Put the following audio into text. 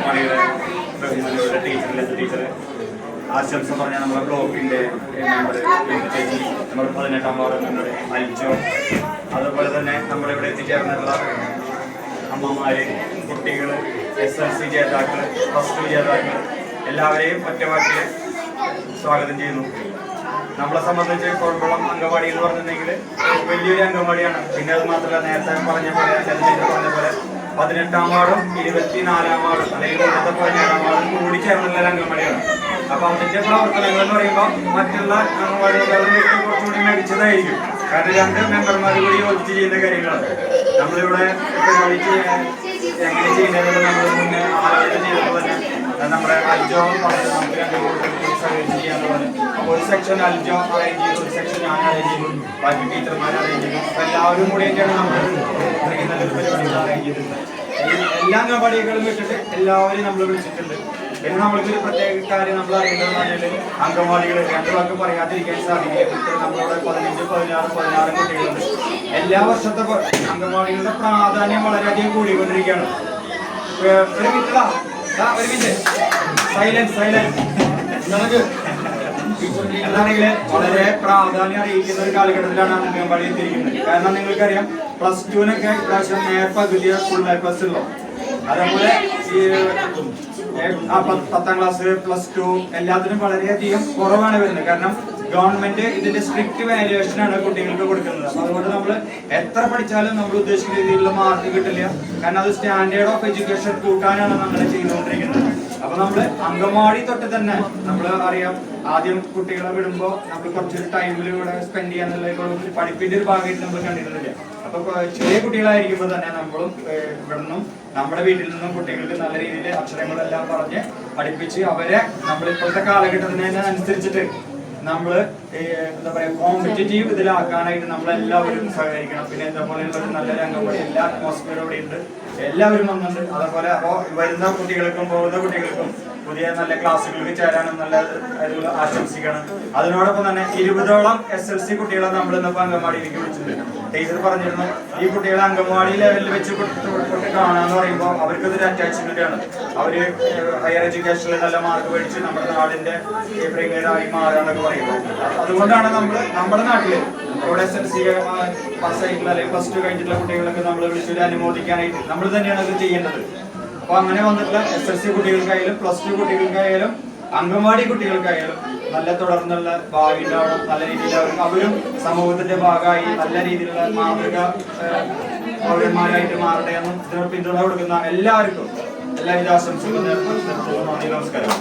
അംഗൻവാടിയുടെ ബഹുമാനിയുടെ teacher ആശംസ പറഞ്ഞാൽ നമ്മുടെ ബ്ലോക്കിന്റെ ചേച്ചി നമ്മുടെ 18ാം വാർഡ് മെമ്പർ അൽജോ, അതുപോലെ തന്നെ നമ്മളിവിടെ എത്തിച്ചേർന്നുള്ള അമ്മമാര്, കുട്ടികൾ, SLC ജേതാക്കൾ, +2 ജേതാക്കൾ എല്ലാവരെയും ഒറ്റവാക്കിൽ സ്വാഗതം ചെയ്യുന്നു. നമ്മളെ സംബന്ധിച്ച് കോഴക്കുളം അംഗൻവാടി എന്ന് പറഞ്ഞിട്ടുണ്ടെങ്കിൽ വലിയൊരു അംഗൻവാടിയാണ്. പിന്നെ അത് മാത്രമല്ല, നേരത്തെ പറഞ്ഞ പോലെ 18ാം വാർഡും 24ാം വാർഡും അല്ലെങ്കിൽ 17ാം വാർഡും കൂടി ചേർന്നുള്ള അംഗൻവാടിയാണ്. അപ്പൊ അതിന്റെ പ്രവർത്തനങ്ങൾ എന്ന് പറയുമ്പോൾ മറ്റുള്ള അംഗൻവാടികളും കുറച്ചുകൂടി മികച്ചതായിരിക്കും. കാരണം 2 മെമ്പർമാർ കൂടി യോജിച്ച് ചെയ്യുന്ന കാര്യങ്ങളാണ്. നമ്മളിവിടെ എങ്ങനെ ചെയ്യുന്നത് നമ്മൾ മുന്നേ ആലോചന ചെയ്തപ്പോൾ തന്നെ നമ്മുടെ അൽജോ പറഞ്ഞത് നമുക്ക് 2 കൂട്ടത്തിൽ സഹകരിച്ച് ചെയ്യാന്നുള്ളത്. അപ്പോൾ ഒരു സെക്ഷൻ അൽജോ അറേഞ്ച് ചെയ്തു, ഒരു സെക്ഷൻ ഞാൻ അറേഞ്ച് ചെയ്തു, ബാക്കി ടീച്ചർമാർ അറേഞ്ച് ചെയ്തു. അപ്പോൾ എല്ലാവരും കൂടിയൊക്കെയാണ് നമ്മൾ നല്ലൊരു പരിപാടികൾ അറേഞ്ച് ചെയ്തിട്ടുണ്ട്. എല്ലാ അംഗൻവാടികളും വിട്ടിട്ട് എല്ലാവരെയും നമ്മൾ വിളിച്ചിട്ടുണ്ട്. പിന്നെ നമ്മൾക്കൊരു പ്രത്യേക കാര്യം നമ്മൾ അറിയേണ്ടതെന്ന് പറഞ്ഞാൽ അംഗൻവാടികൾ 2 വാക്ക് പറയാതിരിക്കാൻ സാധിക്കില്ല. നമ്മളിവിടെ 15, 16, 16 കുട്ടികളുണ്ട്. എല്ലാ വർഷത്തെ അംഗൻവാടികളുടെ പ്രാധാന്യം വളരെയധികം കൂടിക്കൊണ്ടിരിക്കുകയാണ്. ഒരു മിനിറ്റ് സൈലൻസ് എന്താണെങ്കിൽ വളരെ പ്രാധാന്യം അറിയിക്കുന്ന ഒരു കാലഘട്ടത്തിലാണ് അംഗൻവാടി എത്തിയിരിക്കുന്നത്. കാരണം നിങ്ങൾക്കറിയാം, +2നൊക്കെ ഇപ്രാവശ്യം പകുതിയ ഫുൾ A+ ഉള്ളൂ. അതേപോലെ ഈ 10ാം ക്ലാസ് +2 എല്ലാത്തിനും വളരെയധികം കുറവാണ് വരുന്നത്. കാരണം ഗവൺമെന്റ് ഇതിന്റെ സ്ട്രിക്റ്റ് വാല്യുവേഷൻ ആണ് കുട്ടികൾക്ക് കൊടുക്കുന്നത്. അപ്പൊ അതുകൊണ്ട് നമ്മൾ എത്ര പഠിച്ചാലും നമ്മൾ ഉദ്ദേശിക്കുന്ന രീതിയിലുള്ള മാർക്ക് കിട്ടില്ല. കാരണം അത് സ്റ്റാൻഡേർഡ് ഓഫ് എഡ്യൂക്കേഷൻ കൂട്ടാനാണ് നമ്മൾ ചെയ്തുകൊണ്ടിരിക്കുന്നത്. അപ്പൊ നമ്മള് അംഗൻവാടി തൊട്ട് തന്നെ നമ്മൾ അറിയാം, ആദ്യം കുട്ടികളെ വിടുമ്പോൾ നമ്മൾ കുറച്ചൊരു ടൈമിൽ ഇവിടെ സ്പെൻഡ് ചെയ്യാന്നുള്ള പഠിപ്പിന്റെ ഒരു ഭാഗമായിട്ട് നമ്മൾ കണ്ടിരുന്നില്ല. അപ്പൊ ചെറിയ കുട്ടികളായിരിക്കുമ്പോൾ തന്നെ നമ്മളും ഇവിടുന്നും നമ്മുടെ വീട്ടിൽ നിന്നും കുട്ടികൾക്ക് നല്ല രീതിയിൽ അക്ഷരങ്ങളെല്ലാം പറഞ്ഞ് പഠിപ്പിച്ച് അവരെ നമ്മൾ ഇപ്പോഴത്തെ കാലഘട്ടത്തിനനുസരിച്ചിട്ട് നമ്മള് എന്താ പറയാ കോമ്പറ്റീറ്റീവ് ഇതിലാക്കാനായിട്ട് നമ്മളെല്ലാവരും സഹകരിക്കണം. പിന്നെ ഇതേപോലെയുള്ള നല്ലൊരു അംഗൻവാടി എല്ലാ അറ്റ്മോസ്ഫിയറും ഇവിടെ ഉണ്ട്, എല്ലാവരും വന്നിട്ടുണ്ട്. അതേപോലെ അപ്പോൾ വരുന്ന കുട്ടികൾക്കും പോകുന്ന കുട്ടികൾക്കും പുതിയ നല്ല ക്ലാസ്സുകൾക്ക് ചേരാനും നല്ല ആശംസിക്കണം. അതിനോടൊപ്പം തന്നെ 20ഓളം SLC കുട്ടികളെ നമ്മൾ ഇന്നിപ്പോൾ അംഗൻവാടിയിലേക്ക് വിളിച്ചിട്ടുണ്ട്. ടീച്ചർ പറഞ്ഞിരുന്നു, ഈ കുട്ടികളെ അംഗൻവാടി ലെവലിൽ വെച്ച് കാണാന്ന് പറയുമ്പോൾ അവർക്കതൊരു അറ്റാച്ച്മെന്റ് ആണ്. അവര് ഹയർ എഡ്യൂക്കേഷനിൽ നല്ല മാർക്ക് മേടിച്ച് നമ്മുടെ നാടിന്റെ പ്രീമിയറായി മാറാന്നൊക്കെ പറയുമ്പോൾ അതുകൊണ്ടാണ് നമ്മൾ നമ്മുടെ നാട്ടില് ഇവിടെ SLC പാസ്സായിട്ടുള്ള അല്ലെങ്കിൽ +2 കഴിഞ്ഞിട്ടുള്ള കുട്ടികളൊക്കെ നമ്മൾ വിളിച്ചൊരു അനുമോദിക്കാനായിട്ട് നമ്മൾ തന്നെയാണ് അത് ചെയ്യേണ്ടത്. അപ്പൊ അങ്ങനെ വന്നിട്ടുള്ള SLC കുട്ടികൾക്കായാലും +2 കുട്ടികൾക്കായാലും അംഗൻവാടി കുട്ടികൾക്കായാലും നല്ല തുടർന്നുള്ള ഭാവി ഉണ്ടാവണം. നല്ല രീതിയിൽ അവരും സമൂഹത്തിന്റെ ഭാഗമായി നല്ല രീതിയിലുള്ള മാതൃക പൗരന്മാരായിട്ട് മാറട്ടെ എന്നും ഇതിനോട് പിന്തുണ കൊടുക്കുന്ന എല്ലാവർക്കും എല്ലാവിധ ആശംസകളും നേർന്നു. നമസ്കാരം.